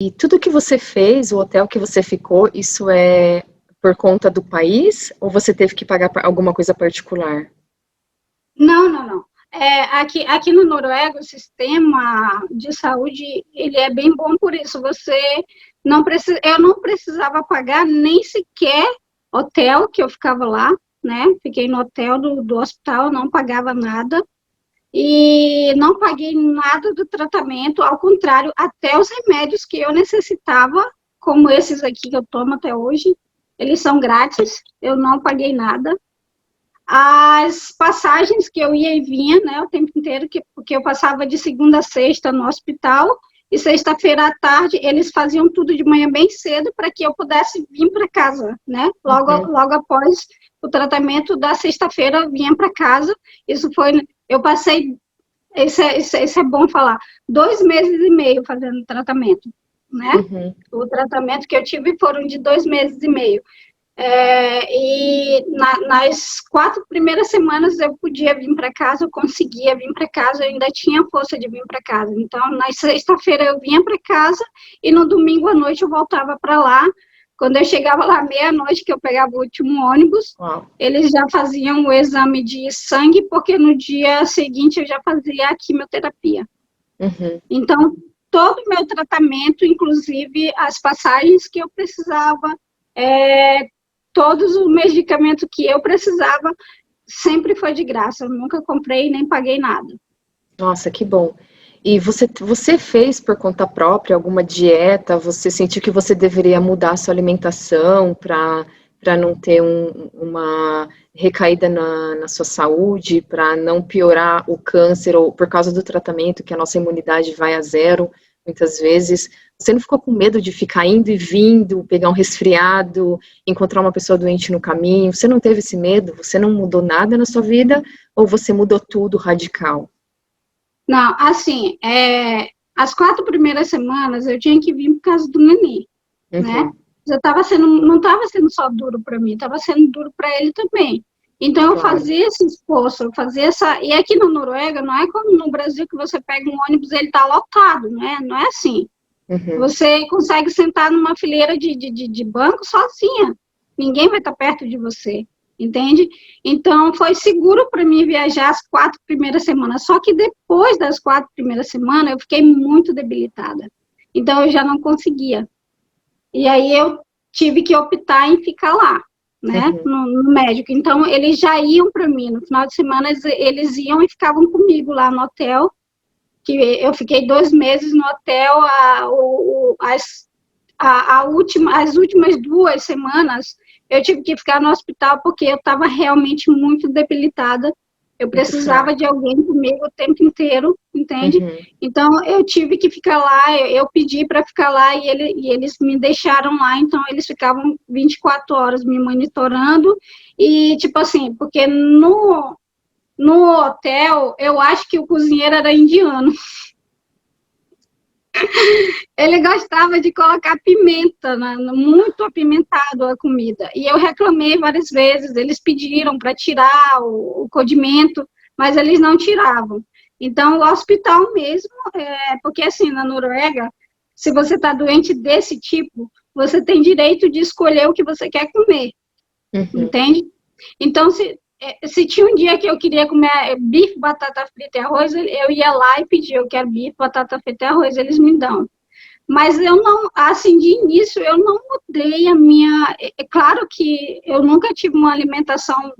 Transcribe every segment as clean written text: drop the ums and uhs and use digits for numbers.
E tudo que você fez, o hotel que você ficou, isso é por conta do país? Ou você teve que pagar alguma coisa particular? Não, não, não. Aqui no Noruega, o sistema de saúde, ele é bem bom por isso. Eu não precisava pagar nem sequer hotel que eu ficava lá, né? Fiquei no hotel do hospital, não pagava nada. E não paguei nada do tratamento, ao contrário, até os remédios que eu necessitava, como esses aqui que eu tomo até hoje, eles são grátis, eu não paguei nada. As passagens que eu ia e vinha, né, o tempo inteiro, porque eu passava de segunda a sexta no hospital, e sexta-feira à tarde eles faziam tudo de manhã bem cedo para que eu pudesse vir para casa, né? Uhum. Logo após o tratamento da sexta-feira eu vinha para casa. Eu passei, isso é bom falar, 2 meses e meio fazendo tratamento, né? Uhum. O tratamento que eu tive foram de 2 meses e meio. Nas 4 primeiras semanas eu podia vir para casa, eu conseguia vir para casa, eu ainda tinha força de vir para casa. Então, na sexta-feira eu vinha para casa e no domingo à noite eu voltava para lá. Quando eu chegava lá meia-noite, que eu pegava o último ônibus, Uau. eles já faziam o exame de sangue, porque no dia seguinte eu já fazia a quimioterapia. Uhum. Então, todo o meu tratamento, inclusive as passagens que eu precisava, todos os medicamentos que eu precisava, sempre foi de graça. Eu nunca comprei nem paguei nada. Nossa, que bom. E você fez por conta própria alguma dieta? Você sentiu que você deveria mudar a sua alimentação para não ter uma recaída na sua saúde, para não piorar o câncer, ou por causa do tratamento, que a nossa imunidade vai a zero, muitas vezes? Você não ficou com medo de ficar indo e vindo, pegar um resfriado, encontrar uma pessoa doente no caminho? Você não teve esse medo? Você não mudou nada na sua vida? Ou você mudou tudo radical? Não, assim, as 4 primeiras semanas eu tinha que vir por causa do neném, né? Uhum. Não estava sendo só duro para mim, estava sendo duro para ele também. Então eu Claro. fazia esse esforço, eu fazia essa. E aqui na Noruega não é como no Brasil que você pega um ônibus e ele está lotado, né? Não é assim. Uhum. Você consegue sentar numa fileira de banco sozinha. Ninguém vai estar perto de você, entende? Então, foi seguro para mim viajar as 4 primeiras semanas. Só que depois das 4 primeiras semanas, eu fiquei muito debilitada. Então, eu já não conseguia. E aí, eu tive que optar em ficar lá, né, Uhum. no médico. Então, eles já iam para mim. No final de semana, eles iam e ficavam comigo lá no hotel, que eu fiquei 2 meses no hotel, as últimas 2 semanas eu tive que ficar no hospital porque eu estava realmente muito debilitada, eu Muito precisava de fraca. alguém comigo o tempo inteiro, entende? Uhum. Então eu tive que ficar lá, eu pedi para ficar lá e eles me deixaram lá, então eles ficavam 24 horas me monitorando e tipo assim, porque no hotel eu acho que o cozinheiro era indiano. Ele gostava de colocar pimenta, muito apimentado a comida. E eu reclamei várias vezes, eles pediram para tirar o condimento, mas eles não tiravam. Então, o hospital mesmo, porque assim, na Noruega, se você está doente desse tipo, você tem direito de escolher o que você quer comer, Uhum. entende? Então, se tinha um dia que eu queria comer bife, batata frita e arroz, eu ia lá e pedia, eu quero bife, batata frita e arroz, eles me dão. Mas eu não, assim, de início, eu não mudei a minha. É claro que eu nunca tive uma alimentação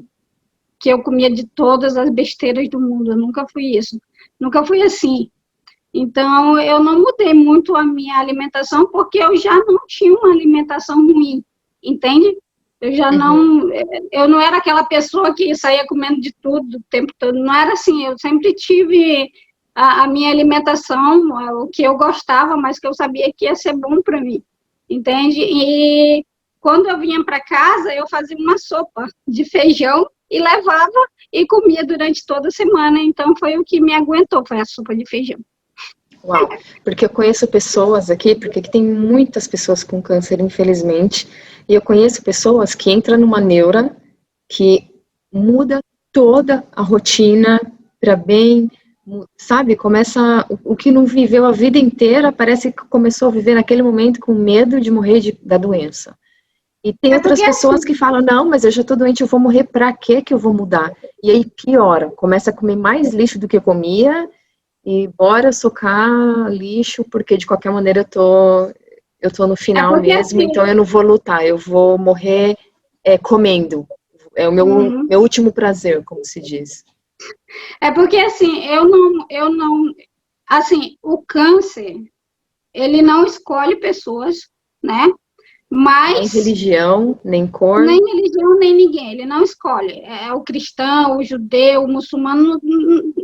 que eu comia de todas as besteiras do mundo, eu nunca fui isso. Nunca fui assim. Então, eu não mudei muito a minha alimentação, porque eu já não tinha uma alimentação ruim, entende? Eu já Uhum. não. Eu não era aquela pessoa que saía comendo de tudo o tempo todo, não era assim. Eu sempre tive a minha alimentação, o que eu gostava, mas que eu sabia que ia ser bom para mim, entende? E quando eu vinha para casa, eu fazia uma sopa de feijão e levava e comia durante toda a semana. Então, foi o que me aguentou, foi a sopa de feijão. Uau, porque eu conheço pessoas aqui, porque aqui tem muitas pessoas com câncer, infelizmente, e eu conheço pessoas que entram numa neura que muda toda a rotina para bem, sabe, começa, o que não viveu a vida inteira, parece que começou a viver naquele momento com medo de morrer da doença. E tem É outras porque pessoas assim, que falam, não, mas eu já tô doente, eu vou morrer, pra que eu vou mudar? E aí piora, começa a comer mais lixo do que comia, e bora socar lixo, porque de qualquer maneira eu tô no é final porque mesmo, assim, então eu não vou lutar, eu vou morrer comendo. É o uhum. meu último prazer, como se diz. É porque assim, eu não, assim, o câncer, ele não escolhe pessoas, né? Nem Mas religião, nem cor. nem religião, nem ninguém, ele não escolhe. É o cristão, o judeu, o muçulmano,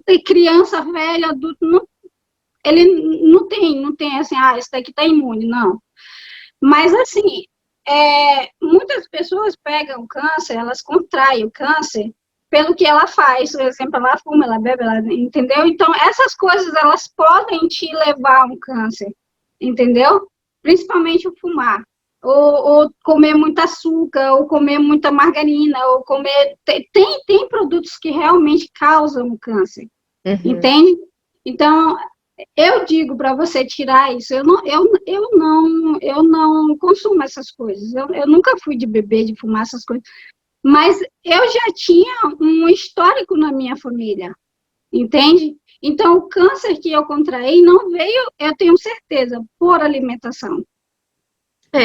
tem criança, velha, adulto, não, ele não tem assim, ah, esse daqui tá imune, não. Mas assim, muitas pessoas pegam o câncer, elas contraem o câncer pelo que ela faz, por exemplo, ela fuma, ela bebe, ela, entendeu? Então, essas coisas, elas podem te levar a um câncer, entendeu? Principalmente o fumar, ou comer muito açúcar, ou comer muita margarina, ou comer... Tem produtos que realmente causam o câncer, Uhum. entende? Então, eu digo para você tirar isso, eu não consumo essas coisas, eu nunca fui de beber, de fumar essas coisas, mas eu já tinha um histórico na minha família, entende? Então, o câncer que eu contraí não veio, eu tenho certeza, por alimentação,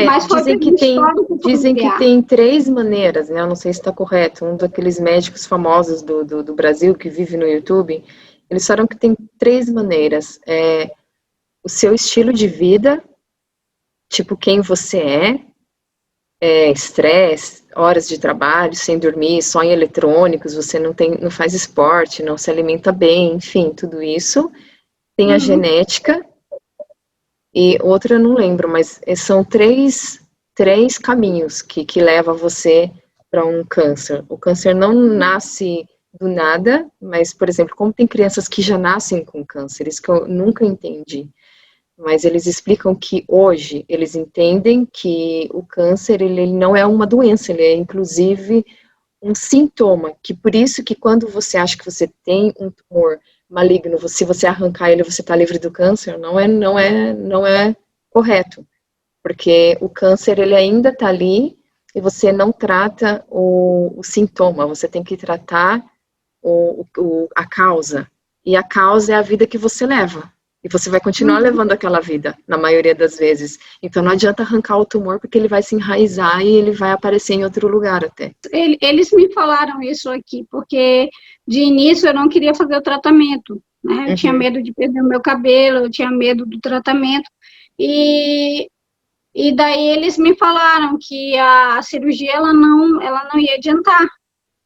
mas foi pelo histórico Dizem que familiar. tem três maneiras, né? Eu não sei se está correto. Um daqueles médicos famosos do Brasil que vive no YouTube, eles falaram que tem três maneiras. O seu estilo de vida, tipo quem você estresse, horas de trabalho, sem dormir, só em eletrônicos, você não faz esporte, não se alimenta bem, enfim, tudo isso. Tem a Uhum, genética e outra eu não lembro, mas são três caminhos que levam você para um câncer. O câncer não nasce do nada, mas, por exemplo, como tem crianças que já nascem com câncer, isso que eu nunca entendi. Mas eles explicam que hoje eles entendem que o câncer ele não é uma doença, ele é inclusive um sintoma, que por isso que quando você acha que você tem um tumor maligno, se você arrancar ele, você está livre do câncer, não é correto, porque o câncer ele ainda está ali e você não trata o sintoma, você tem que tratar a causa, e a causa é a vida que você leva. E você vai continuar uhum. levando aquela vida, na maioria das vezes. Então não adianta arrancar o tumor, porque ele vai se enraizar e ele vai aparecer em outro lugar até. Eles me falaram isso aqui, porque de início eu não queria fazer o tratamento, né? Eu tinha Uhum. medo de perder o meu cabelo, eu tinha medo do tratamento, e, e daí eles me falaram que a cirurgia ela não ia adiantar,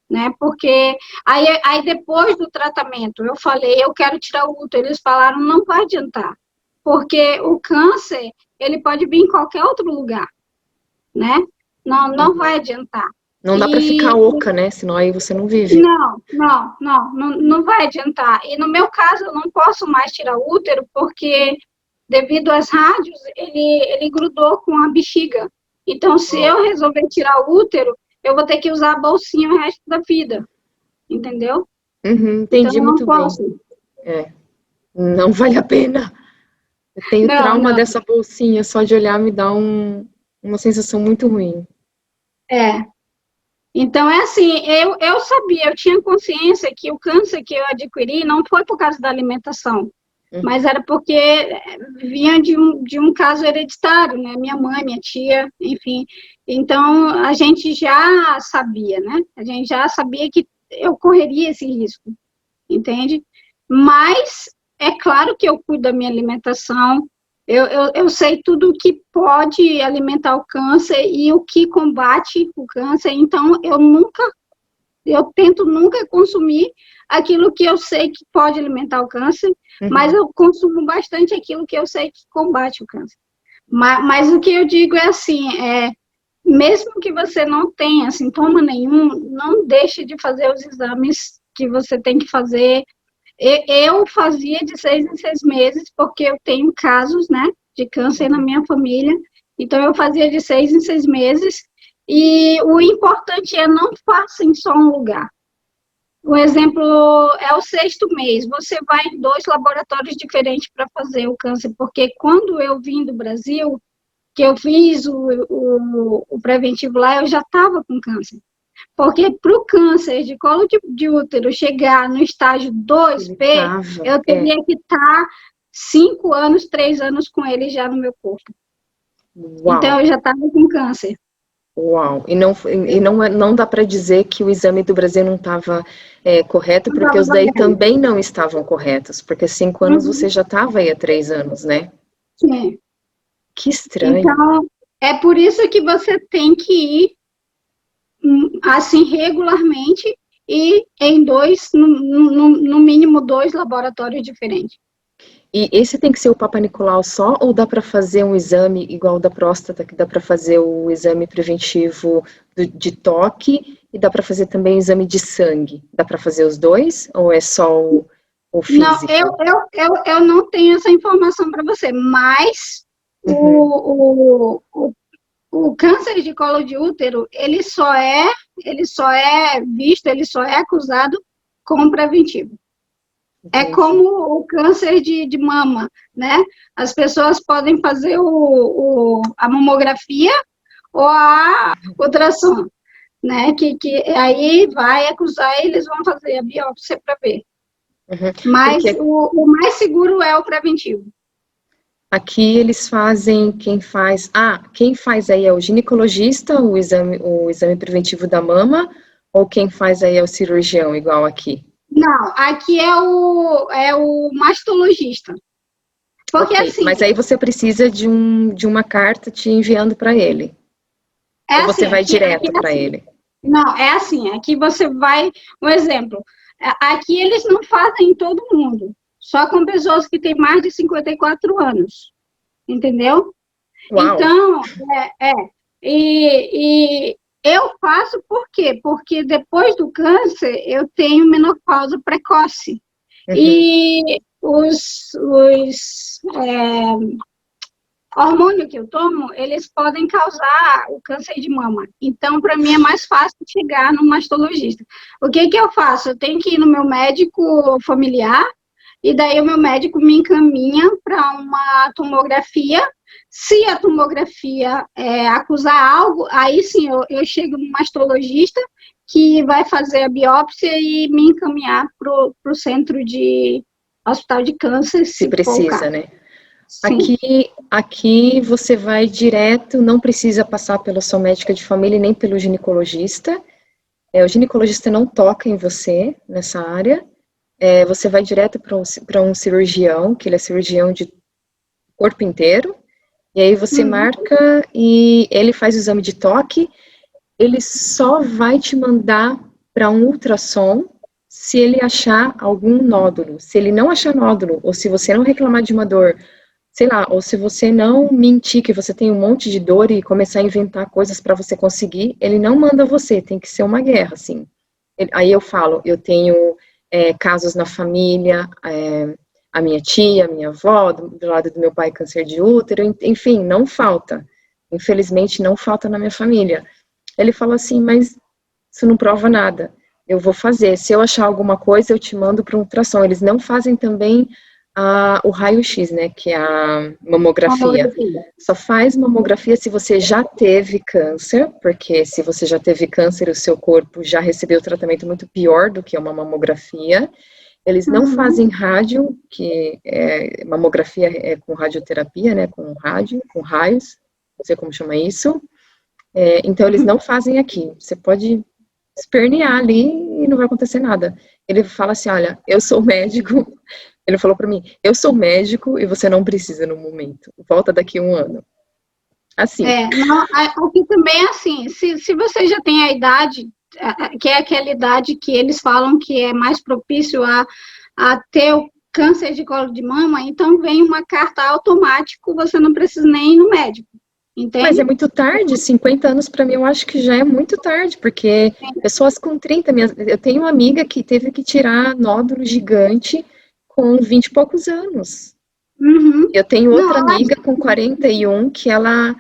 né? Porque aí depois do tratamento eu falei, eu quero tirar o útero, eles falaram, não vai adiantar, porque o câncer ele pode vir em qualquer outro lugar, né? Não vai adiantar. Não dá para E ficar oca, né? Senão aí você não vive. não vai adiantar. E no meu caso, eu não posso mais tirar o útero, porque devido às rádios, ele grudou com a bexiga. Então, se Oh. eu resolver tirar o útero, eu vou ter que usar a bolsinha o resto da vida, entendeu? Uhum, Então, entendi eu não muito bem. posso. É, não vale a pena. Eu tenho Não, trauma não. dessa bolsinha, só de olhar me dá uma sensação muito ruim. É. Então, é assim, eu sabia, eu tinha consciência que o câncer que eu adquiri não foi por causa da alimentação, mas Uhum, era porque vinha de um caso hereditário, né? Minha mãe, minha tia, enfim. Então, a gente já sabia, né? A gente já sabia que eu correria esse risco, entende? Mas é claro que eu cuido da minha alimentação, eu sei tudo o que pode alimentar o câncer e o que combate o câncer, então eu tento nunca consumir aquilo que eu sei que pode alimentar o câncer, mas uhum, eu consumo bastante aquilo que eu sei que combate o câncer. Mas o que eu digo é assim, mesmo que você não tenha sintoma nenhum, não deixe de fazer os exames que você tem que fazer. Eu fazia de 6 em 6 meses, porque eu tenho casos, né, de câncer na uhum. minha família, então eu fazia de 6 em 6 meses, e o importante é não faça em só um lugar, O exemplo é o 6º mês. Você vai em 2 laboratórios diferentes para fazer o câncer, porque quando eu vim do Brasil, que eu fiz o preventivo lá, eu já estava com câncer. Porque para o câncer de colo de útero chegar no estágio 2B, eu teria que estar 5 anos, 3 anos com ele já no meu corpo. Uau. Então, eu já estava com câncer. Uau, não dá para dizer que o exame do Brasil não estava correto, porque os daí também não estavam corretos, porque 5 anos você já estava aí há 3 anos, né? Sim. Que estranho. Então, é por isso que você tem que ir, assim, regularmente, e em 2, no mínimo 2 laboratórios diferentes. E esse tem que ser o Papa Nicolau só, ou dá para fazer um exame igual o da próstata, que dá para fazer o exame preventivo de toque, e dá para fazer também o exame de sangue? Dá para fazer os dois, ou é só o físico? Não, eu não tenho essa informação para você, mas o câncer de colo de útero, ele só é visto, ele só é acusado como preventivo. É como o câncer de mama, né? As pessoas podem fazer a mamografia ou a ultrassom, né? Que aí vai acusar e eles vão fazer a biópsia para ver. Mas o mais seguro é o preventivo. Aqui eles fazem, quem faz aí é o ginecologista, o exame preventivo da mama, ou quem faz aí é o cirurgião, igual aqui? Não, aqui é o mastologista. Porque assim... Mas aí você precisa de uma carta te enviando para ele. Ou você vai direto para ele? Não, é assim, aqui você vai... Um exemplo, aqui eles não fazem em todo mundo, só com pessoas que têm mais de 54 anos, entendeu? Uau. Então, e eu faço por quê? Porque depois do câncer eu tenho menopausa precoce. E os hormônios que eu tomo, eles podem causar o câncer de mama. Então, para mim, é mais fácil chegar no mastologista. O que eu faço? Eu tenho que ir no meu médico familiar, e daí o meu médico me encaminha para uma tomografia. Se a tomografia acusar algo, aí sim eu chego no mastologista, que vai fazer a biópsia e me encaminhar para o centro de hospital de câncer. Se precisa, né? Sim. Aqui você vai direto, não precisa passar pela sua médica de família nem pelo ginecologista. O ginecologista não toca em você nessa área. Você vai direto para um cirurgião, que ele é cirurgião de corpo inteiro. E aí você marca e ele faz o exame de toque. Ele só vai te mandar para um ultrassom se ele achar algum nódulo. Se ele não achar nódulo, ou se você não reclamar de uma dor, sei lá, ou se você não mentir que você tem um monte de dor e começar a inventar coisas para você conseguir, ele não manda você, tem que ser uma guerra, assim. Aí eu falo, eu tenho casos na família, a minha tia, a minha avó, do lado do meu pai câncer de útero, enfim, não falta. Infelizmente, não falta na minha família. Ele falou assim, mas isso não prova nada. Eu vou fazer. Se eu achar alguma coisa, eu te mando para um ultrassom. Eles não fazem também o raio-x, né, que é a mamografia. Só faz mamografia se você já teve câncer, porque se você já teve câncer, o seu corpo já recebeu tratamento muito pior do que uma mamografia. Eles não fazem rádio, que mamografia é com radioterapia, né, com raios, não sei como chama isso. Então, eles não fazem aqui. Você pode espernear ali e não vai acontecer nada. Ele fala assim, olha, eu sou médico. Ele falou para mim, eu sou médico e você não precisa no momento. Volta daqui a 1 ano. Assim. Aqui também é assim, se você já tem a idade, que é aquela idade que eles falam que é mais propício a ter o câncer de colo de mama, então vem uma carta automática, você não precisa nem ir no médico. Entende? Mas é muito tarde, 50 anos para mim eu acho que já é muito tarde, porque pessoas com 30, eu tenho uma amiga que teve que tirar nódulo gigante com 20 e poucos anos. Eu tenho outra amiga com 41 que ela,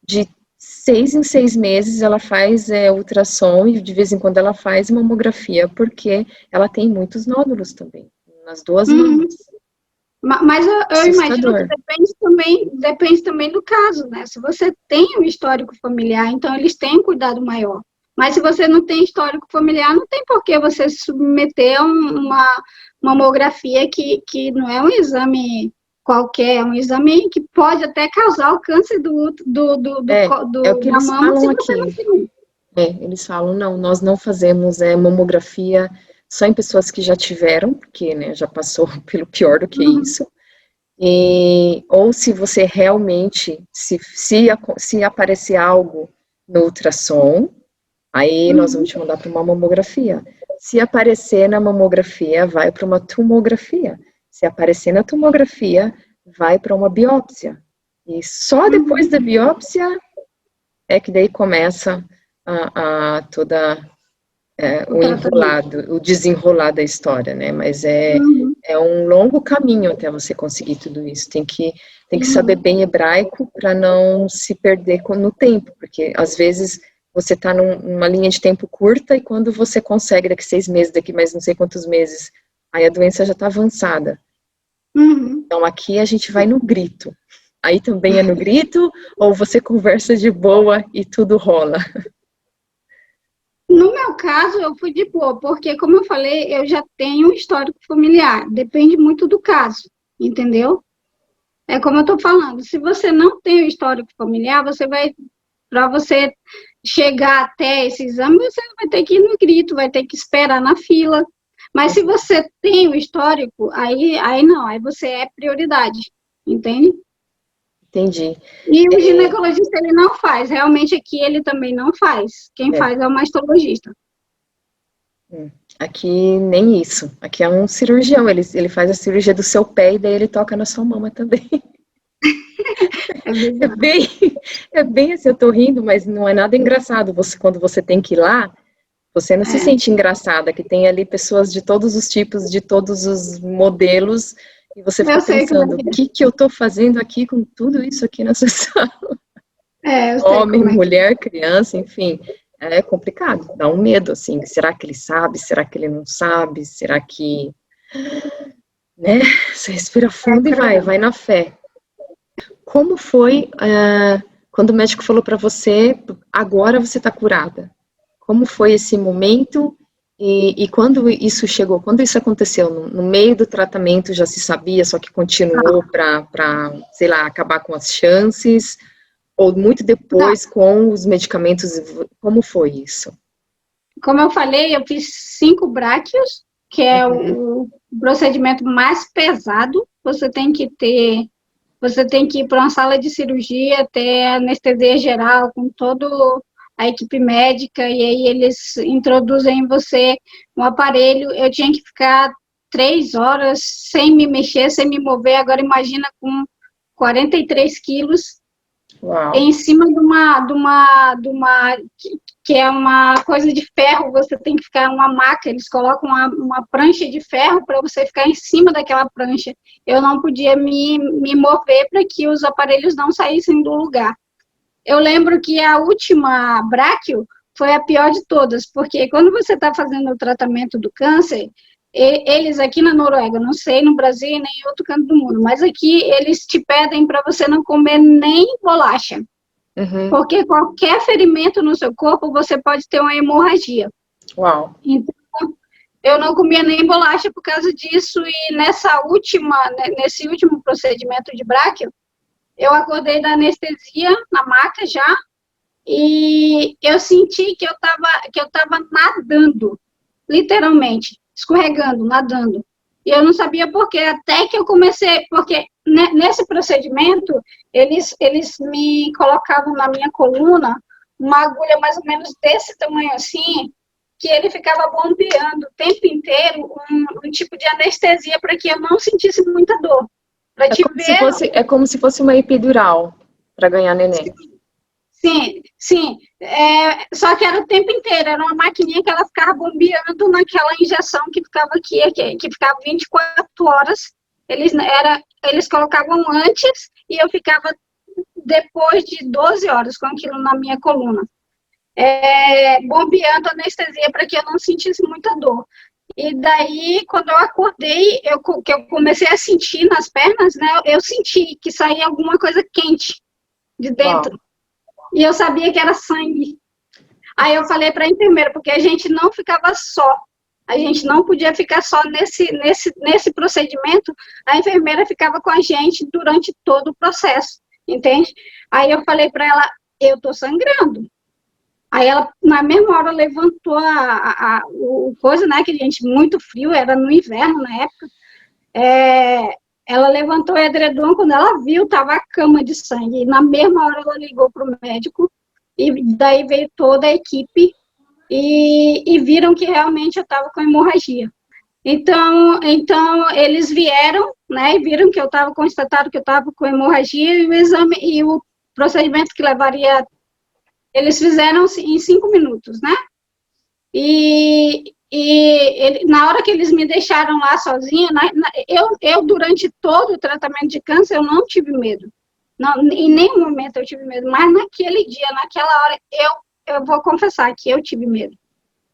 de 6 em 6 meses ela faz ultrassom e de vez em quando ela faz mamografia, porque ela tem muitos nódulos também, nas duas Uhum. mamas. Mas eu imagino que Assustador. depende também do caso, né? Se você tem um histórico familiar, então eles têm um cuidado maior. Mas se você não tem histórico familiar, não tem por que você se submeter a uma mamografia que não é um exame qualquer, é um exame que pode até causar o câncer É o que da eles mama falam se você não aqui. tem. Eles falam, não, nós não fazemos mamografia só em pessoas que já tiveram, porque né, já passou pelo pior do que Uhum, isso. Ou se você realmente, se aparecer algo no ultrassom, aí nós vamos uhum, te mandar para uma mamografia. Se aparecer na mamografia, vai para uma tomografia. Se aparecer na tomografia, vai para uma biópsia. E só depois uhum. da biópsia é que daí começa toda O tratamento. o desenrolar da história, né? Mas Uhum, é um longo caminho até você conseguir tudo isso. Tem que saber uhum. bem hebraico para não se perder no tempo, porque às vezes você está numa linha de tempo curta e quando você consegue daqui 6 meses, daqui mais não sei quantos meses, aí a doença já está avançada. Uhum. Então aqui a gente vai no grito. Aí também é no grito ou você conversa de boa e tudo rola? No meu caso, eu fui de boa, porque, como eu falei, eu já tenho um histórico familiar. Depende muito do caso, entendeu? É como eu estou falando, se você não tem o histórico familiar, para você chegar até esse exame, você vai ter que ir no grito, vai ter que esperar na fila. Mas se você tem o histórico, aí não, aí você é prioridade, entende? Entendi. E o ginecologista, ele não faz, realmente aqui ele também não faz. Quem É, faz é o mastologista. aqui nem isso. Aqui é um cirurgião, ele faz a cirurgia do seu pé e daí ele toca na sua mama também. É É bizarro. bem, é bem assim, eu tô rindo, mas não é nada engraçado. Quando você tem que ir lá, você não se É. sente engraçada, que tem ali pessoas de todos os tipos, de todos os modelos, e você fica Eu sei como é pensando, o que que eu tô fazendo aqui com tudo isso aqui nessa sala? é. Eu sei Homem, como é que mulher, criança, enfim. É complicado, dá um medo, assim, será que ele sabe, será que ele não sabe, será que, né, você respira fundo e vai na fé. Como foi quando o médico falou para você, agora você está curada? Como foi esse momento e quando isso chegou, quando isso aconteceu? No meio do tratamento já se sabia, só que continuou para, sei lá, acabar com as chances? Ou muito não. depois com os medicamentos, como foi isso? Como eu falei, eu fiz 5 bráquios, que é Uhum. o procedimento mais pesado. Você tem que ir para uma sala de cirurgia, ter anestesia geral com toda a equipe médica, e aí eles introduzem em você um aparelho. Eu tinha que ficar 3 horas sem me mexer, sem me mover. Agora imagina com 43 quilos Uau. em cima de uma que é uma coisa de ferro, você tem que ficar uma maca, eles colocam uma prancha de ferro para você ficar em cima daquela prancha. Eu não podia me mover para que os aparelhos não saíssem do lugar. Eu lembro que a última bráquio foi a pior de todas, porque quando você está fazendo o tratamento do câncer, eles aqui na Noruega, não sei no Brasil nem em outro canto do mundo, mas aqui eles te pedem para você não comer nem bolacha, Uhum. porque qualquer ferimento no seu corpo você pode ter uma hemorragia. Uau. Então, eu não comia nem bolacha por causa disso, e nesse último procedimento de bráquio, eu acordei da anestesia na maca já, e eu senti que eu tava nadando, literalmente, escorregando, nadando. E eu não sabia por quê, até que eu comecei, porque nesse procedimento, eles me colocavam na minha coluna uma agulha mais ou menos desse tamanho assim, que ele ficava bombeando o tempo inteiro um tipo de anestesia para que eu não sentisse muita dor. Para te ver. É como se fosse uma epidural para ganhar neném. Sim, sim. Só que era o tempo inteiro, era uma maquininha que ela ficava bombeando naquela injeção que ficava aqui, que ficava 24 horas. Eles colocavam antes e eu ficava depois de 12 horas com aquilo na minha coluna, bombeando anestesia para que eu não sentisse muita dor. E daí, quando eu acordei, que eu comecei a sentir nas pernas, né, eu senti que saía alguma coisa quente de dentro. E eu sabia que era sangue. Aí eu falei para a enfermeira, porque a gente não ficava só. A gente não podia ficar só nesse procedimento. A enfermeira ficava com a gente durante todo o processo, entende? Aí eu falei para ela, eu tô sangrando. Aí ela, na mesma hora, levantou o coisa, né, que a gente, muito frio, era no inverno na época. Ela levantou o edredom, quando ela viu, tava a cama de sangue. E na mesma hora ela ligou para o médico, e daí veio toda a equipe, e viram que realmente eu estava com hemorragia. Então, eles vieram, né, e viram que eu estava constatado que eu estava com hemorragia, e o exame, e o procedimento que levaria, eles fizeram em 5 minutos, né? Na hora que eles me deixaram lá sozinha, eu durante todo o tratamento de câncer, eu não tive medo. Não, em nenhum momento eu tive medo, mas naquele dia, naquela hora, eu vou confessar que eu tive medo.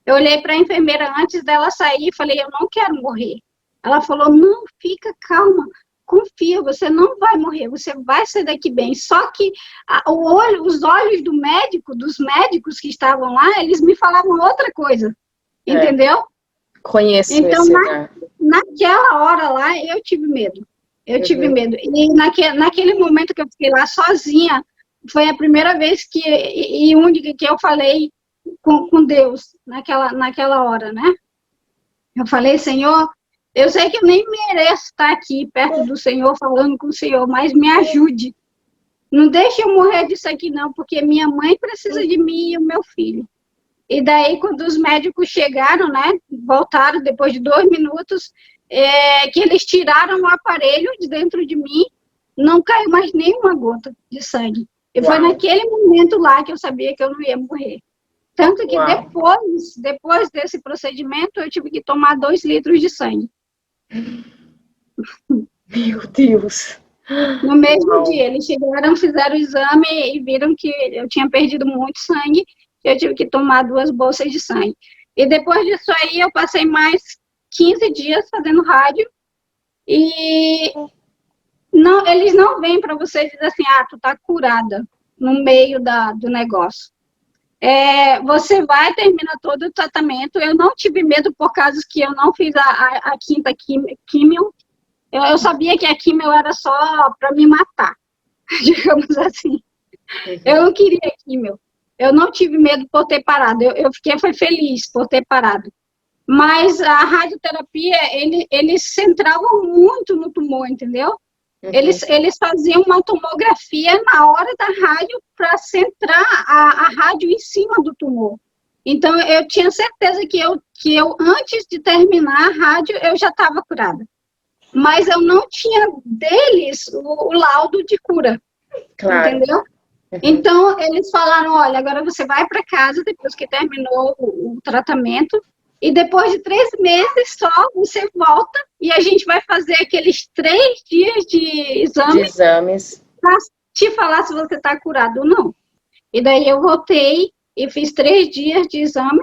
Eu olhei para a enfermeira antes dela sair e falei, eu não quero morrer. Ela falou, não, fica calma, confia, você não vai morrer, você vai sair daqui bem. Só que os olhos dos médicos que estavam lá, eles me falavam outra coisa, entendeu? Conheço então, esse lugar. Naquela hora lá, eu tive medo. Eu tive medo. E naquele momento que eu fiquei lá sozinha, foi a primeira vez e única que eu falei com Deus, naquela hora, né? Eu falei, Senhor, eu sei que eu nem mereço estar aqui perto do Senhor, falando com o Senhor, mas me ajude. Não deixe eu morrer disso aqui, não, porque minha mãe precisa de mim e o meu filho. E daí, quando os médicos chegaram, né, voltaram depois de 2 minutos, que eles tiraram o aparelho de dentro de mim, não caiu mais nenhuma gota de sangue. E foi naquele momento lá que eu sabia que eu não ia morrer. Tanto que depois desse procedimento, eu tive que tomar 2 litros de sangue. Meu Deus! No mesmo dia, eles chegaram, fizeram o exame e viram que eu tinha perdido muito sangue, e eu tive que tomar 2 bolsas de sangue. E depois disso aí, eu passei mais 15 dias fazendo rádio, e eles não vêm para você dizer assim, tu tá curada, no meio do negócio. Você vai, termina todo o tratamento. Eu não tive medo por causa que eu não fiz a 5ª químio. Eu sabia que a químio era só para me matar, digamos assim. Eu não queria químio. Eu não tive medo por ter parado. Eu foi feliz por ter parado. Mas a radioterapia, eles centravam muito no tumor, entendeu? Eles faziam uma tomografia na hora da rádio para centrar a rádio em cima do tumor. Então, eu tinha certeza que eu antes de terminar a rádio, eu já estava curada. Mas eu não tinha deles o laudo de cura, entendeu? Então, eles falaram, olha, agora você vai para casa depois que terminou o tratamento, e depois de 3 meses só, você volta e a gente vai fazer aqueles 3 dias de exames para te falar se você está curado ou não. E daí eu voltei e fiz 3 dias de exame.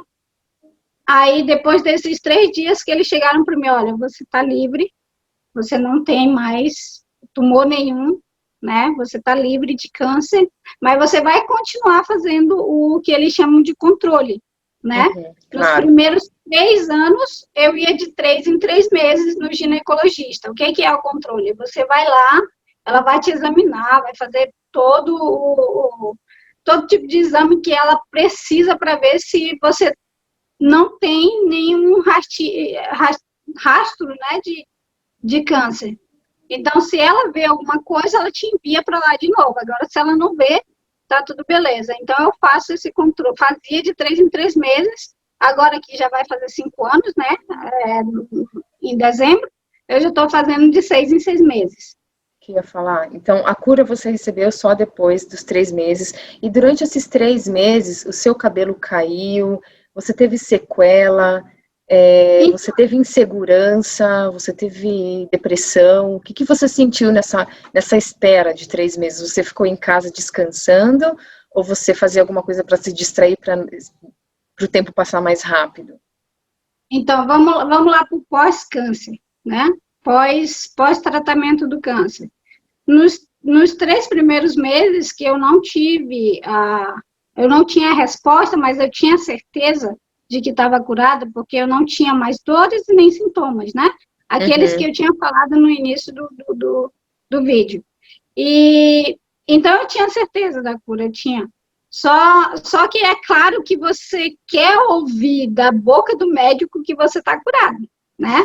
Aí, depois desses 3 dias que eles chegaram para mim, olha, você está livre, você não tem mais tumor nenhum, né? Você está livre de câncer, mas você vai continuar fazendo o que eles chamam de controle, né? Nos primeiros 3 anos, eu ia de 3 em 3 meses no ginecologista. O que é o controle? Você vai lá, ela vai te examinar, vai fazer todo tipo de exame que ela precisa para ver se você não tem nenhum rastro, né, de câncer. Então, se ela vê alguma coisa, ela te envia para lá de novo. Agora, se ela não vê, tá tudo beleza. Então, eu faço esse controle. Fazia de 3 em 3 meses. Agora que já vai fazer 5 anos, né? Em dezembro, eu já estou fazendo de 6 em 6 meses. Que ia falar. Então, a cura você recebeu só depois dos 3 meses. E durante esses 3 meses, o seu cabelo caiu, você teve sequela. Você teve insegurança, você teve depressão, o que você sentiu nessa espera de 3 meses? Você ficou em casa descansando ou você fazia alguma coisa para se distrair para o tempo passar mais rápido? Então, vamos lá para o pós-câncer, né? Pós-tratamento do câncer. Nos 3 primeiros meses que eu não eu não tinha resposta, mas eu tinha certeza de que estava curada, porque eu não tinha mais dores e nem sintomas, né? Aqueles que eu tinha falado no início do vídeo. E então eu tinha certeza da cura, eu tinha. Só que é claro que você quer ouvir da boca do médico que você está curado, né?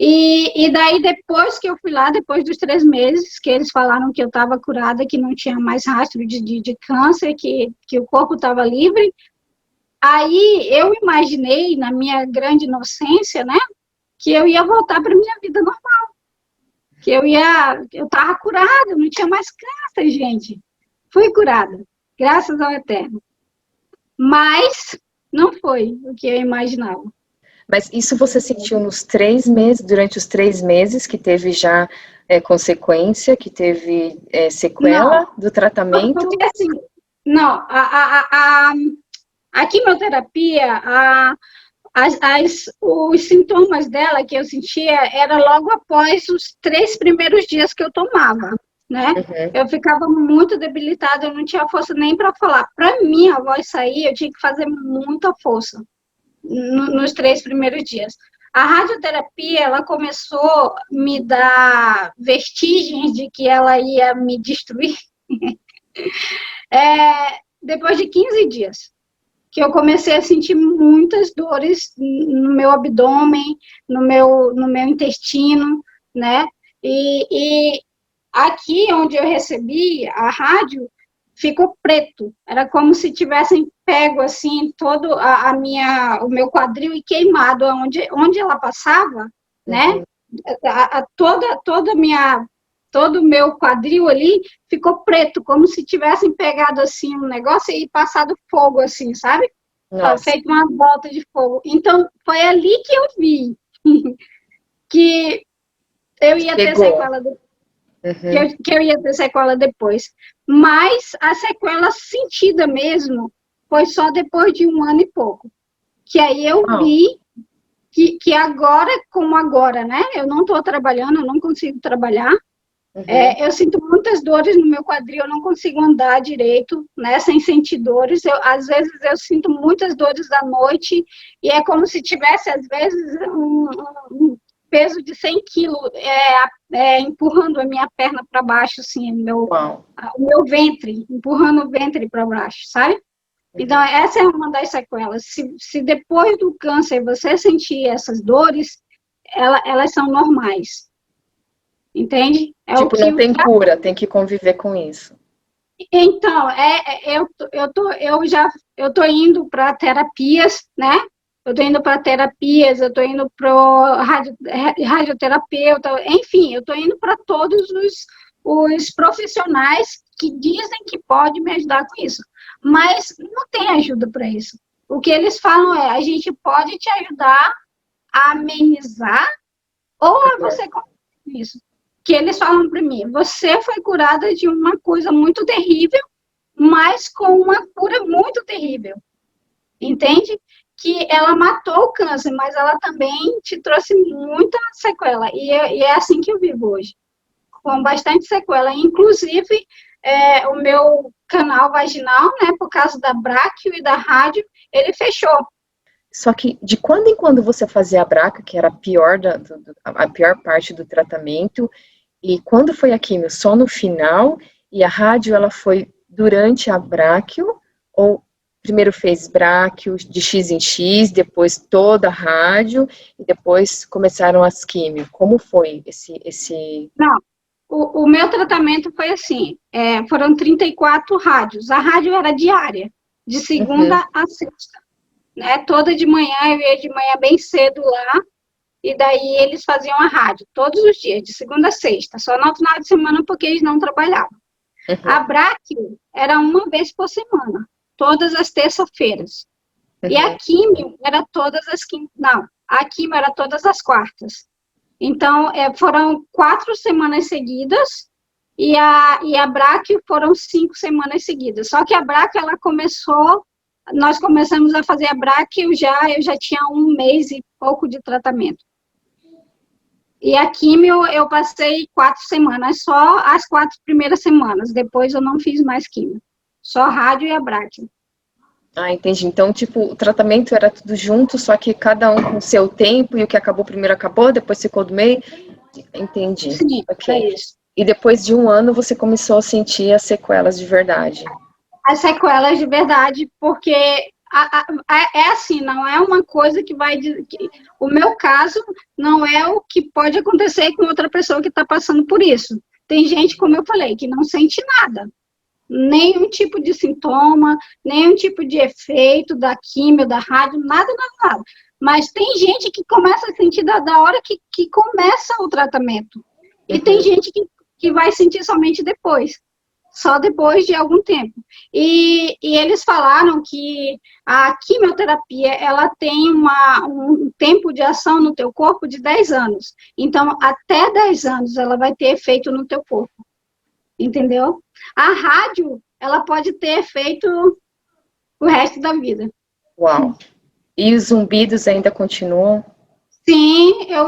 E daí, depois que eu fui lá, depois dos 3 meses, que eles falaram que eu estava curada, que não tinha mais rastro de câncer, que o corpo estava livre, aí eu imaginei, na minha grande inocência, né, que eu ia voltar para a minha vida normal. Que eu estava curada, não tinha mais câncer, gente. Fui curada, graças ao Eterno. Mas não foi o que eu imaginava. Mas isso você sentiu nos 3 meses, durante os 3 meses, que teve já consequência, que teve sequela do tratamento? Porque assim, não, a quimioterapia, os sintomas dela que eu sentia era logo após os 3 primeiros dias que eu tomava, né? Uhum. Eu ficava muito debilitada, eu não tinha força nem para falar. Para mim, a voz sair, eu tinha que fazer muita força nos 3 primeiros dias. A radioterapia, ela começou a me dar vertigens de que ela ia me destruir depois de 15 dias, que eu comecei a sentir muitas dores no meu abdômen, no meu intestino, né? E aqui onde eu recebi a rádio, ficou preto. Era como se tivessem pego assim todo o meu quadril e queimado onde ela passava, né? Todo o meu quadril ali ficou preto, como se tivessem pegado assim um negócio e passado fogo assim, sabe? Feito uma volta de fogo. Então, foi ali que eu vi que eu ia ter sequela que eu ia ter sequela depois. Mas a sequela sentida mesmo foi só depois de 1 ano e pouco. Que aí eu vi que agora, como agora, né? Eu não estou trabalhando, eu não consigo trabalhar. Eu sinto muitas dores no meu quadril, eu não consigo andar direito, né? Sem sentir dores. Às vezes eu sinto muitas dores à noite e é como se tivesse, às vezes, um peso de 100 quilos empurrando a minha perna para baixo, assim, o meu ventre, empurrando o ventre para baixo, sabe? Então, essa é uma das sequelas. Se depois do câncer você sentir essas dores, elas são normais. Entende? Não tem cura, tem que conviver com isso. Então, eu tô indo para terapias, né? Eu tô indo para terapias, eu tô indo para radioterapeuta, enfim, eu tô indo para todos os profissionais que dizem que pode me ajudar com isso. Mas não tem ajuda para isso. O que eles falam a gente pode te ajudar a amenizar ou a você conseguir isso. Que eles falam para mim, você foi curada de uma coisa muito terrível, mas com uma cura muito terrível. Entende? Que ela matou o câncer, mas ela também te trouxe muita sequela. E é assim que eu vivo hoje. Com bastante sequela. Inclusive, o meu canal vaginal, né, por causa da bráquio e da rádio, ele fechou. Só que de quando em quando você fazia a braca, que era a pior parte do tratamento, e quando foi a quimio? Só no final? E a rádio, ela foi durante a bráquio? Ou primeiro fez bráquio de X em X, depois toda a rádio, e depois começaram as quimio? Como foi esse... Não, o meu tratamento foi assim, foram 34 rádios. A rádio era diária, de segunda a sexta. Né? Toda de manhã, eu ia de manhã bem cedo lá, e daí eles faziam a rádio, todos os dias, de segunda a sexta, só no final de semana porque eles não trabalhavam. A bráquio era uma vez por semana, todas as terças-feiras. E a químio era todas as quintas, não, a químio era todas as quartas. Então, foram 4 semanas seguidas, e a Braque foram 5 semanas seguidas. Só que a Braque, nós começamos a fazer a Braque, eu já tinha 1 mês e pouco de tratamento. E a químio eu passei 4 semanas, só as 4 primeiras semanas, depois eu não fiz mais químio. Só rádio e a Braque. Ah, entendi. Então, tipo, o tratamento era tudo junto, só que cada um com o seu tempo, e o que acabou primeiro acabou, depois ficou do meio. Entendi. Sim, é isso. E depois de 1 ano você começou a sentir as sequelas de verdade. As sequelas de verdade, porque é assim, não é uma coisa que vai... o meu caso não é o que pode acontecer com outra pessoa que está passando por isso. Tem gente, como eu falei, que não sente nada. Nenhum tipo de sintoma, nenhum tipo de efeito da químio, da rádio, nada, nada, nada. Mas tem gente que começa a sentir da hora que começa o tratamento. E tem gente que vai sentir somente depois, só depois de algum tempo. E eles falaram que a quimioterapia, ela tem um tempo de ação no teu corpo de 10 anos. Então, até 10 anos ela vai ter efeito no teu corpo. Entendeu? A rádio, ela pode ter efeito o resto da vida. Uau! E os zumbidos ainda continuam? Sim, eu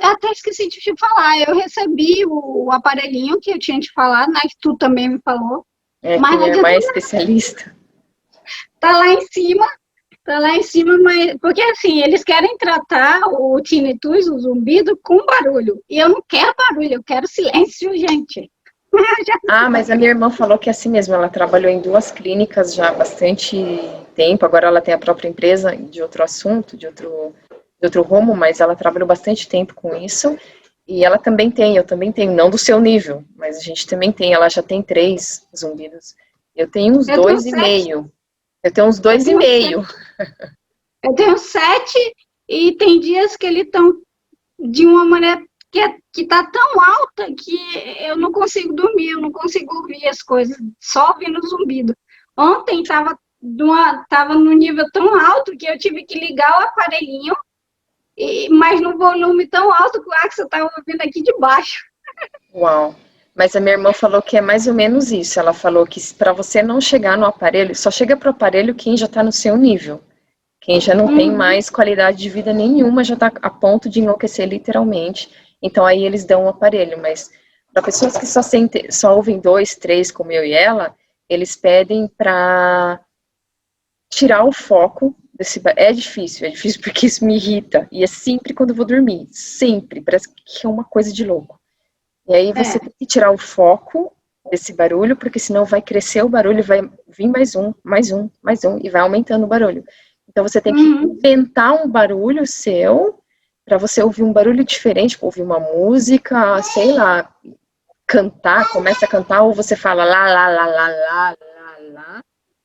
até esqueci de te falar. Eu recebi o aparelhinho que eu tinha te falado, né? Que tu também me falou. Mas que minha irmã é especialista. Tá lá em cima, mas... Porque, assim, eles querem tratar o tinnitus, o zumbido, com barulho. E eu não quero barulho, eu quero silêncio, gente. Ah, mas a minha irmã falou que é assim mesmo, ela trabalhou em 2 clínicas já há bastante tempo, agora ela tem a própria empresa de outro assunto, de outro rumo, mas ela trabalhou bastante tempo com isso, e ela também tem, eu também tenho, não do seu nível, mas a gente também tem, ela já tem 3 zumbidos. Eu tenho uns 2,5. Eu tenho uns 2,5. Eu tenho 7, e tem dias que eles estão de uma maneira que tá tão alta que eu não consigo dormir, eu não consigo ouvir as coisas, só ouvindo zumbido. Ontem tava no nível tão alto que eu tive que ligar o aparelhinho, mas no volume tão alto que o Axel tava ouvindo aqui de baixo. Uau! Mas a minha irmã falou que é mais ou menos isso. Ela falou que para você não chegar no aparelho, só chega pro aparelho quem já está no seu nível. Quem já não tem mais qualidade de vida nenhuma, já está a ponto de enlouquecer literalmente. Então aí eles dão um aparelho, mas para pessoas que só ouvem 2, 3, como eu e ela, eles pedem para tirar o foco desse... É difícil porque isso me irrita. E é sempre quando eu vou dormir, sempre, parece que é uma coisa de louco. E aí você tem que tirar o foco desse barulho, porque senão vai crescer o barulho, vai vir mais um, e vai aumentando o barulho. Então você tem que inventar um barulho seu, para você ouvir um barulho diferente, tipo, ouvir uma música, sei lá, cantar, começa a cantar, ou você fala lá, lá, lá, lá, lá, lá, lá,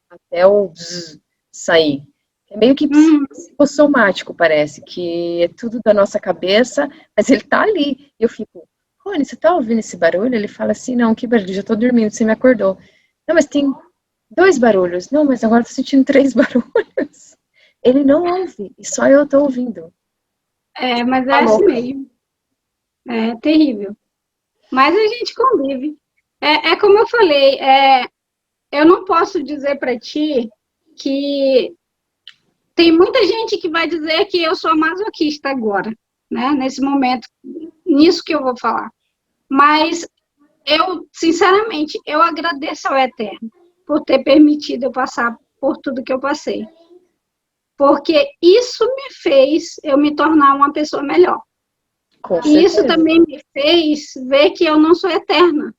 até o bzz sair. É meio que psicossomático, parece, que é tudo da nossa cabeça, mas ele tá ali. E eu fico, Rony, você tá ouvindo esse barulho? Ele fala assim, não, que barulho, já tô dormindo, você me acordou. Não, mas tem 2 barulhos. Não, mas agora eu tô sentindo 3 barulhos. Ele não ouve, e só eu tô ouvindo. Mas é assim mesmo. É terrível. Mas a gente convive. É como eu falei, eu não posso dizer para ti que tem muita gente que vai dizer que eu sou masoquista agora, né? Nesse momento, nisso que eu vou falar. Mas eu, sinceramente, eu agradeço ao Eterno por ter permitido eu passar por tudo que eu passei. Porque isso me fez eu me tornar uma pessoa melhor. E isso também me fez ver que eu não sou eterna,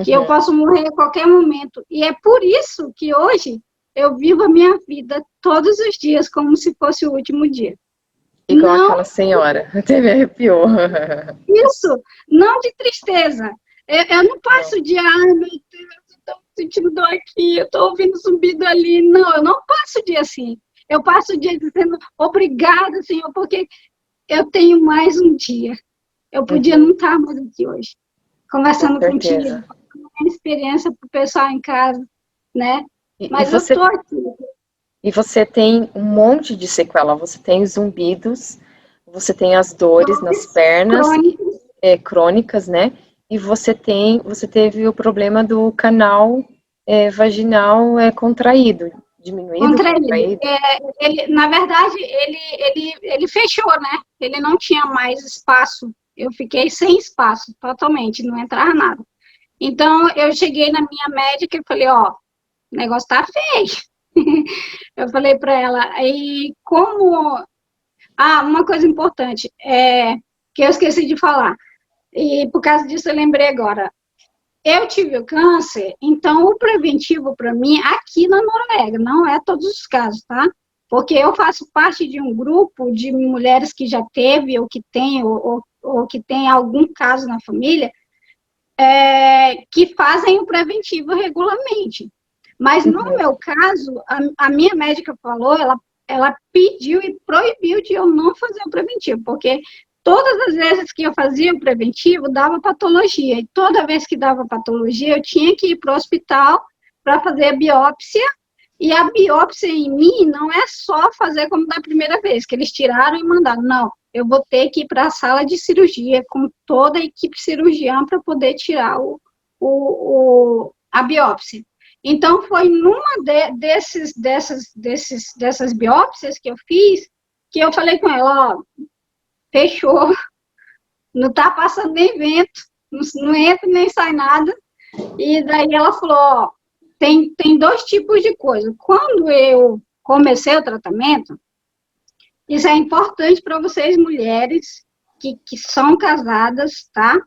que eu posso morrer a qualquer momento. E é por isso que hoje eu vivo a minha vida todos os dias como se fosse o último dia. Igual aquela senhora, até me arrepiou. Isso, não de tristeza. Eu não passo o dia, ai meu Deus, eu estou sentindo dor aqui, eu estou ouvindo zumbido ali. Não, eu não passo o dia assim. Eu passo o dia dizendo obrigada, Senhor, porque eu tenho mais um dia. Eu podia não estar mais aqui hoje, conversando contigo, uma experiência para o pessoal em casa, né? Mas eu estou aqui. E você tem um monte de sequela, você tem zumbidos, você tem as dores nas pernas, crônicos, crônicas, né? E você teve o problema do canal vaginal contraído, diminuído, contraído. contraído. Na verdade, ele fechou, né? Ele não tinha mais espaço. Eu fiquei sem espaço, totalmente, não entrava nada. Então, eu cheguei na minha médica e falei, ó, o negócio tá feio. Eu falei para ela, e como... Ah, uma coisa importante, que eu esqueci de falar, e por causa disso eu lembrei agora. Eu tive o câncer, então o preventivo para mim, aqui na Noruega, não é todos os casos, tá? Porque eu faço parte de um grupo de mulheres que já teve, ou que tem, ou que tem algum caso na família, que fazem o preventivo regularmente. Mas no meu caso, a minha médica falou, ela pediu e proibiu de eu não fazer o preventivo, porque todas as vezes que eu fazia o preventivo, dava patologia, e toda vez que dava patologia, eu tinha que ir para o hospital para fazer a biópsia, e a biópsia em mim não é só fazer como da primeira vez, que eles tiraram e mandaram, não, eu vou ter que ir para a sala de cirurgia com toda a equipe cirurgiã para poder tirar a biópsia. Então, foi numa dessas biópsias que eu fiz, que eu falei com ela, ó, fechou, não está passando nem vento, não entra nem sai nada. E daí ela falou, ó, tem dois tipos de coisa. Quando eu comecei o tratamento, isso é importante para vocês mulheres que são casadas, tá?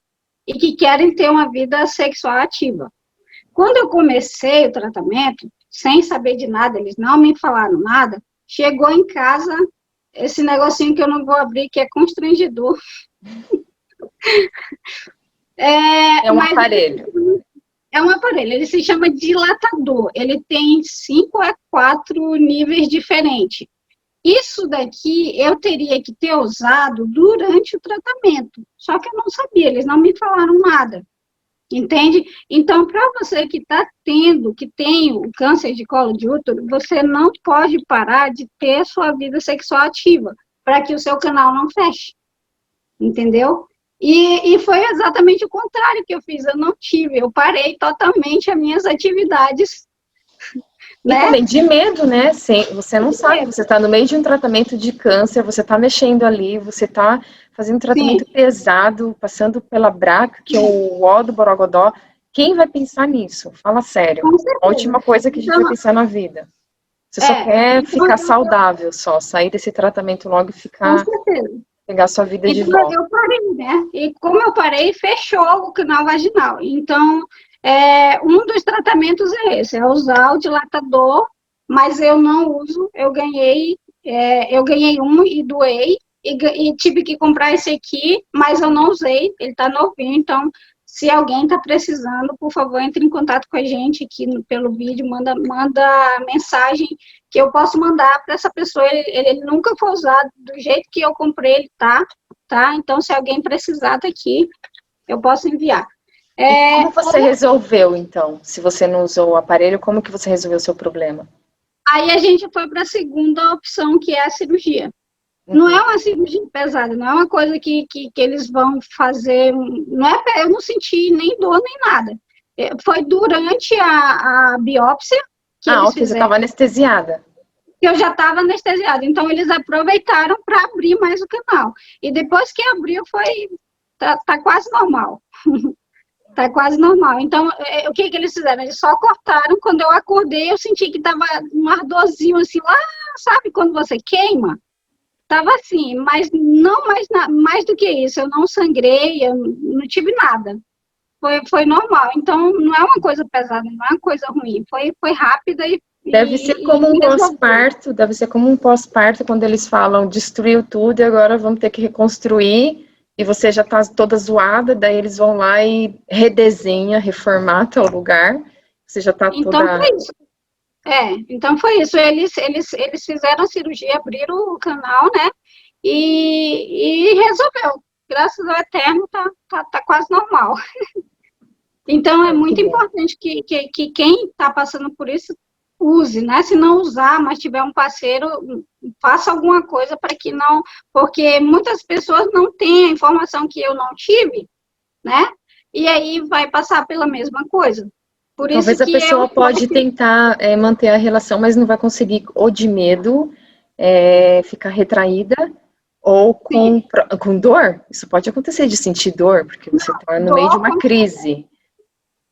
E que querem ter uma vida sexual ativa. Quando eu comecei o tratamento, sem saber de nada, eles não me falaram nada, chegou em casa esse negocinho que eu não vou abrir, que é constrangedor. É um aparelho. É um aparelho, ele se chama dilatador, ele tem 5 a 4 níveis diferentes. Isso daqui eu teria que ter usado durante o tratamento, só que eu não sabia, eles não me falaram nada, entende? Então, para você que que tem o câncer de colo de útero, você não pode parar de ter sua vida sexual ativa, para que o seu canal não feche, entendeu? E foi exatamente o contrário que eu fiz, eu não tive, eu parei totalmente as minhas atividades, né? E também de medo, né? Você não sabe, você está no meio de um tratamento de câncer, você está mexendo ali, você está fazendo um tratamento pesado, passando pela braca, que é o ó do Borogodó. Quem vai pensar nisso? Fala sério. A última coisa que a gente vai pensar na vida. Você só quer ficar saudável, sair desse tratamento logo e ficar... pegar sua vida de volta. Eu parei, né? E como eu parei, fechou o canal vaginal. Então, um dos tratamentos é esse, é usar o dilatador, mas eu não uso, eu ganhei um e doei, e tive que comprar esse aqui, mas eu não usei, ele está novinho, então, se alguém está precisando, por favor, entre em contato com a gente aqui pelo vídeo, manda mensagem que eu posso mandar para essa pessoa, ele nunca foi usado do jeito que eu comprei, ele tá? Então, se alguém precisar daqui, eu posso enviar. E como você resolveu, então? Se você não usou o aparelho, como que você resolveu o seu problema? Aí a gente foi para a segunda opção, que é a cirurgia. Não é uma cirurgia pesada, não é uma coisa que eles vão fazer, eu não senti nem dor nem nada. Foi durante a biópsia que eles fizeram. Você estava anestesiada. Eu já estava anestesiada, então eles aproveitaram para abrir mais o canal. E depois que abriu, tá quase normal. Tá quase normal. Então, o que eles fizeram? Eles só cortaram. Quando eu acordei, eu senti que tava um ardorzinho assim lá, sabe quando você queima? Tava assim, mas não mais do que isso. Eu não sangrei, eu não tive nada. Foi normal. Então, não é uma coisa pesada, não é uma coisa ruim. Foi rápida e deve ser como um pós-parto, quando eles falam destruiu tudo e agora vamos ter que reconstruir, e você já tá toda zoada, daí eles vão lá e redesenha, reformata o lugar, você já tá então, toda... Foi isso. Então foi isso, eles fizeram a cirurgia, abriram o canal, né, e resolveu, graças ao Eterno, tá quase normal. Então é muito importante que quem está passando por isso, use, né? Se não usar, mas tiver um parceiro, faça alguma coisa para que não, porque muitas pessoas não têm a informação que eu não tive, né? E aí vai passar pela mesma coisa. Por isso Talvez a que pessoa eu pode tentar manter a relação, mas não vai conseguir, ou de medo, ficar retraída, ou sim, com dor. Isso pode acontecer de sentir dor, porque você está no meio de dou uma crise.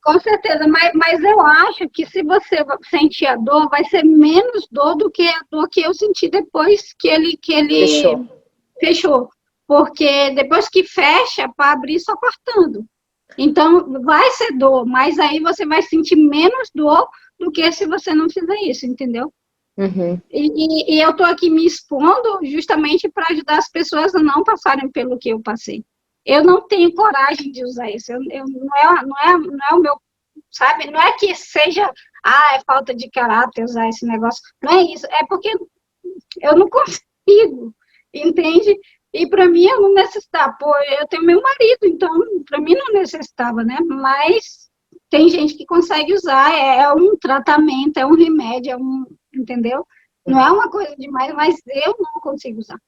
com certeza, mas eu acho que se você sentir a dor, vai ser menos dor do que a dor que eu senti depois que ele Fechou. fechou. Porque depois que fecha, para abrir só cortando. Então, vai ser dor, mas aí você vai sentir menos dor do que se você não fizer isso, entendeu? Uhum. E eu estou aqui me expondo justamente para ajudar as pessoas a não passarem pelo que eu passei. Eu não tenho coragem de usar isso. Não é o meu, sabe? Não é que seja, é falta de caráter usar esse negócio. Não é isso. É porque eu não consigo, entende? E para mim eu não necessitava. Pô, eu tenho meu marido, então para mim não necessitava, né? Mas tem gente que consegue usar. É um tratamento, é um remédio, entendeu? Não é uma coisa demais, mas eu não consigo usar.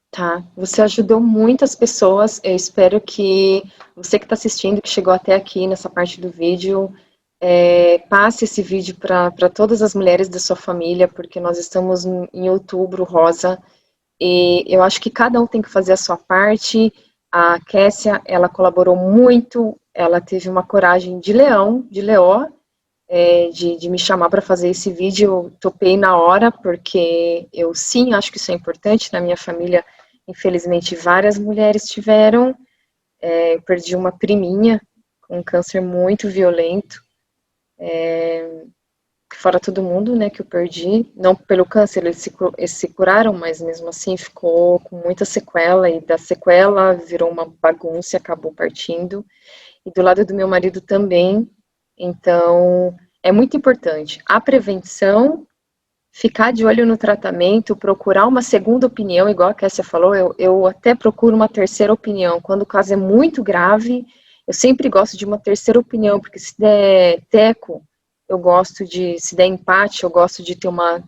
Tá, você ajudou muitas pessoas. Eu espero que você que está assistindo, que chegou até aqui nessa parte do vídeo, passe esse vídeo para todas as mulheres da sua família, porque nós estamos em Outubro Rosa, e eu acho que cada um tem que fazer a sua parte. A Kessia, ela colaborou muito, ela teve uma coragem de leão, de leó, de me chamar para fazer esse vídeo. Eu topei na hora, porque eu sim acho que isso é importante. Na minha família, infelizmente, várias mulheres tiveram. Eu perdi uma priminha com um câncer muito violento, fora todo mundo, né, que eu perdi, não pelo câncer, eles se curaram, mas mesmo assim ficou com muita sequela, e da sequela virou uma bagunça e acabou partindo. E do lado do meu marido também. Então, é muito importante a prevenção, ficar de olho no tratamento, procurar uma segunda opinião, igual a Kessia falou. Eu até procuro uma terceira opinião. Quando o caso é muito grave, eu sempre gosto de uma terceira opinião, porque se der teco, eu gosto de, se der empate, eu gosto de ter uma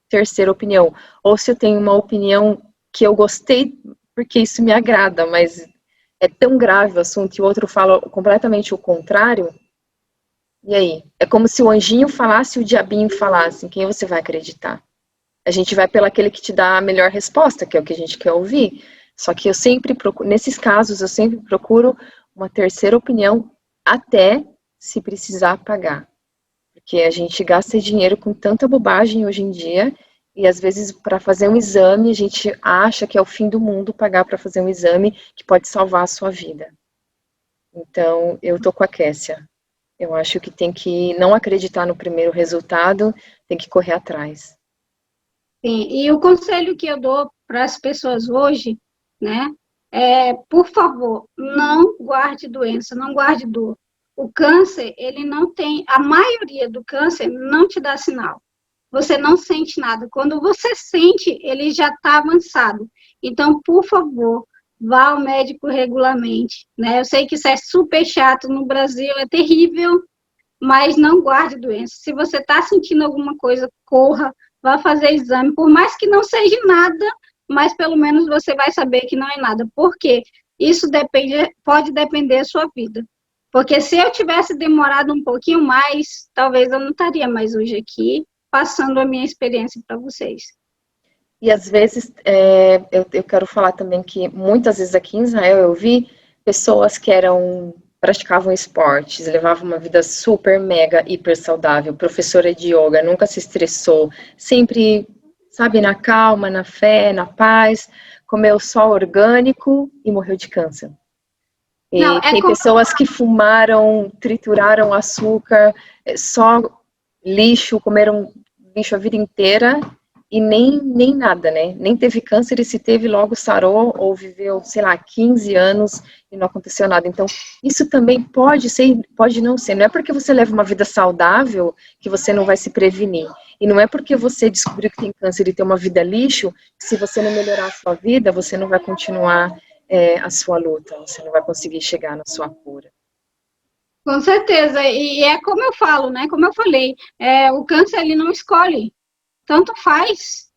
terceira opinião. Ou se eu tenho uma opinião que eu gostei, porque isso me agrada, mas é tão grave o assunto e o outro fala completamente o contrário, e aí? É como se o anjinho falasse e o diabinho falasse, em quem você vai acreditar? A gente vai pelo aquele que te dá a melhor resposta, que é o que a gente quer ouvir. Só que eu sempre procuro, nesses casos, eu sempre procuro uma terceira opinião, até se precisar pagar. Porque a gente gasta dinheiro com tanta bobagem hoje em dia, e às vezes para fazer um exame, a gente acha que é o fim do mundo pagar para fazer um exame que pode salvar a sua vida. Então, eu tô com a Kessia. Eu acho que tem que não acreditar no primeiro resultado, tem que correr atrás. Sim, e o conselho que eu dou para as pessoas hoje, né, por favor, não guarde doença, não guarde dor. O câncer, ele não tem, a maioria do câncer não te dá sinal. Você não sente nada. Quando você sente, ele já está avançado. Então, por favor, vá ao médico regularmente, né? Eu sei que isso é super chato no Brasil, é terrível, mas não guarde doença. Se você está sentindo alguma coisa, corra, vá fazer exame, por mais que não seja nada, mas pelo menos você vai saber que não é nada. Por quê? Isso pode depender da sua vida. Porque se eu tivesse demorado um pouquinho mais, talvez eu não estaria mais hoje aqui, passando a minha experiência para vocês. E às vezes, eu quero falar também que muitas vezes aqui em Israel eu vi pessoas que praticavam esportes, levavam uma vida super, mega, hiper saudável, professora de yoga, nunca se estressou, sempre, sabe, na calma, na fé, na paz, comeu só orgânico e morreu de câncer. Não, E tem pessoas que fumaram, trituraram açúcar, só lixo, comeram lixo a vida inteira e nem nada, né? Nem teve câncer, e se teve, logo sarou ou viveu, sei lá, 15 anos e não aconteceu nada. Então, isso também pode ser, pode não ser. Não é porque você leva uma vida saudável que você não vai se prevenir. E não é porque você descobriu que tem câncer e tem uma vida lixo, que se você não melhorar a sua vida, você não vai continuar a sua luta, você não vai conseguir chegar na sua cura. Com certeza, e é como eu falo, né? Como eu falei, o câncer ele não escolhe, tanto faz,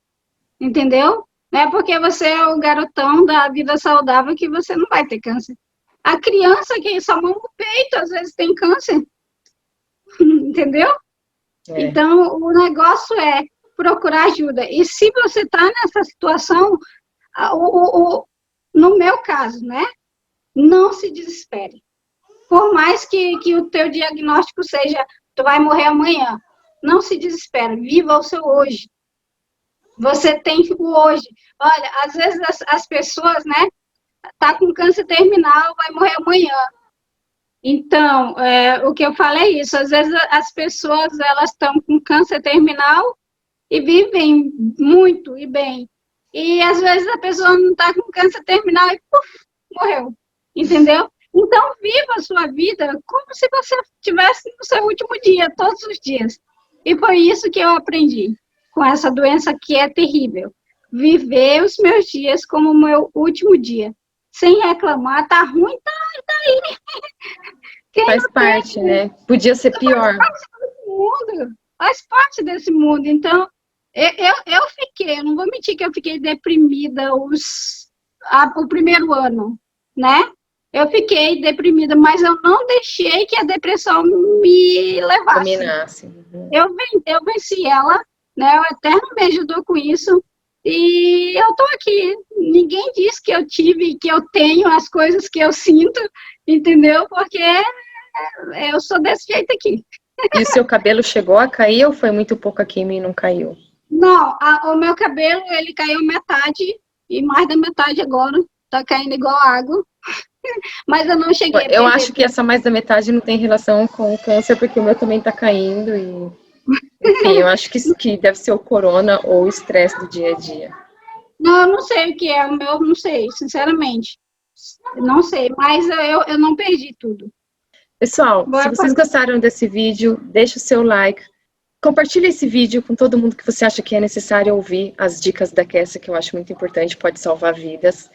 entendeu? Não é porque você é o garotão da vida saudável que você não vai ter câncer. A criança que só mama no peito, às vezes tem câncer, entendeu? É. Então, o negócio é procurar ajuda. E se você está nessa situação, no meu caso, né? Não se desespere. Por mais que o teu diagnóstico seja, tu vai morrer amanhã, não se desespere, viva o seu hoje. Você tem o hoje. Olha, às vezes as pessoas, né, tá com câncer terminal, vai morrer amanhã. Então, o que eu falo é isso, às vezes as pessoas, elas estão com câncer terminal e vivem muito e bem. E às vezes a pessoa não está com câncer terminal e puf, morreu, entendeu? Então, viva a sua vida como se você estivesse no seu último dia, todos os dias. E foi isso que eu aprendi com essa doença que é terrível. Viver os meus dias como o meu último dia. Sem reclamar, tá ruim, tá aí. Quem Faz parte, né? Podia ser pior. Faz parte desse mundo. Então, eu fiquei, eu não vou mentir que eu fiquei deprimida o primeiro ano, né? Eu fiquei deprimida, mas eu não deixei que a depressão me levasse. Dominasse. Uhum. Eu venci ela, né? O Eterno me ajudou com isso. E eu tô aqui. Ninguém diz que eu tive, que eu tenho as coisas que eu sinto, entendeu? Porque eu sou desse jeito aqui. E o seu cabelo chegou a cair ou foi muito pouca química e não caiu? Não, o meu cabelo, ele caiu metade, e mais da metade agora. Tá caindo igual água. Mas eu não cheguei a Eu acho que essa mais da metade não tem relação com o câncer, porque o meu também tá caindo e... Enfim, eu acho que deve ser o corona ou o estresse do dia a dia. Não, eu não sei o que é, o meu não sei, sinceramente. Não sei, mas eu não perdi tudo. Pessoal, se vocês gostaram desse vídeo, deixa o seu like. Compartilhe esse vídeo com todo mundo que você acha que é necessário ouvir as dicas da Kessia, que eu acho muito importante, pode salvar vidas.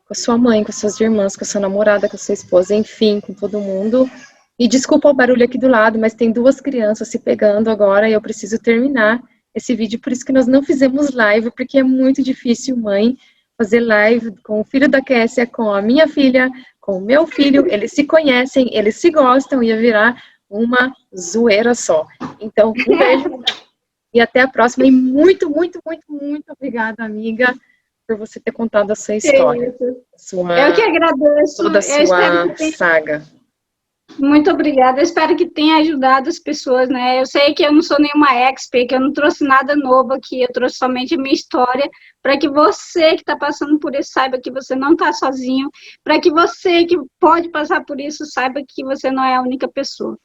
Com a sua mãe, com as suas irmãs, com a sua namorada, com a sua esposa, enfim, com todo mundo. E desculpa o barulho aqui do lado, mas tem duas crianças se pegando agora e eu preciso terminar esse vídeo, por isso que nós não fizemos live, porque é muito difícil, mãe, fazer live com o filho da Kessia, com a minha filha, com o meu filho, eles se conhecem, eles se gostam, ia virar uma zoeira só. Então, um beijo e até a próxima, e muito, muito, muito, muito obrigada, amiga, por você ter contado a sua história. Eu que agradeço. Toda a sua saga. Muito obrigada, eu espero que tenha ajudado as pessoas, né? Eu sei que eu não sou nenhuma expert, que eu não trouxe nada novo aqui, eu trouxe somente a minha história, para que você que está passando por isso saiba que você não está sozinho, para que você que pode passar por isso saiba que você não é a única pessoa.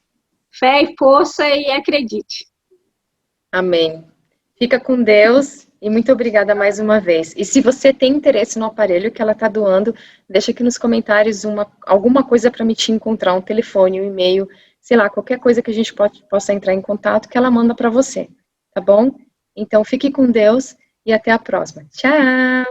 Fé e força e acredite. Amém. Fica com Deus. E muito obrigada mais uma vez. E se você tem interesse no aparelho que ela está doando, deixa aqui nos comentários alguma coisa para me te encontrar, um telefone, um e-mail, sei lá, qualquer coisa que a gente possa entrar em contato que ela manda para você, tá bom? Então fique com Deus e até a próxima. Tchau!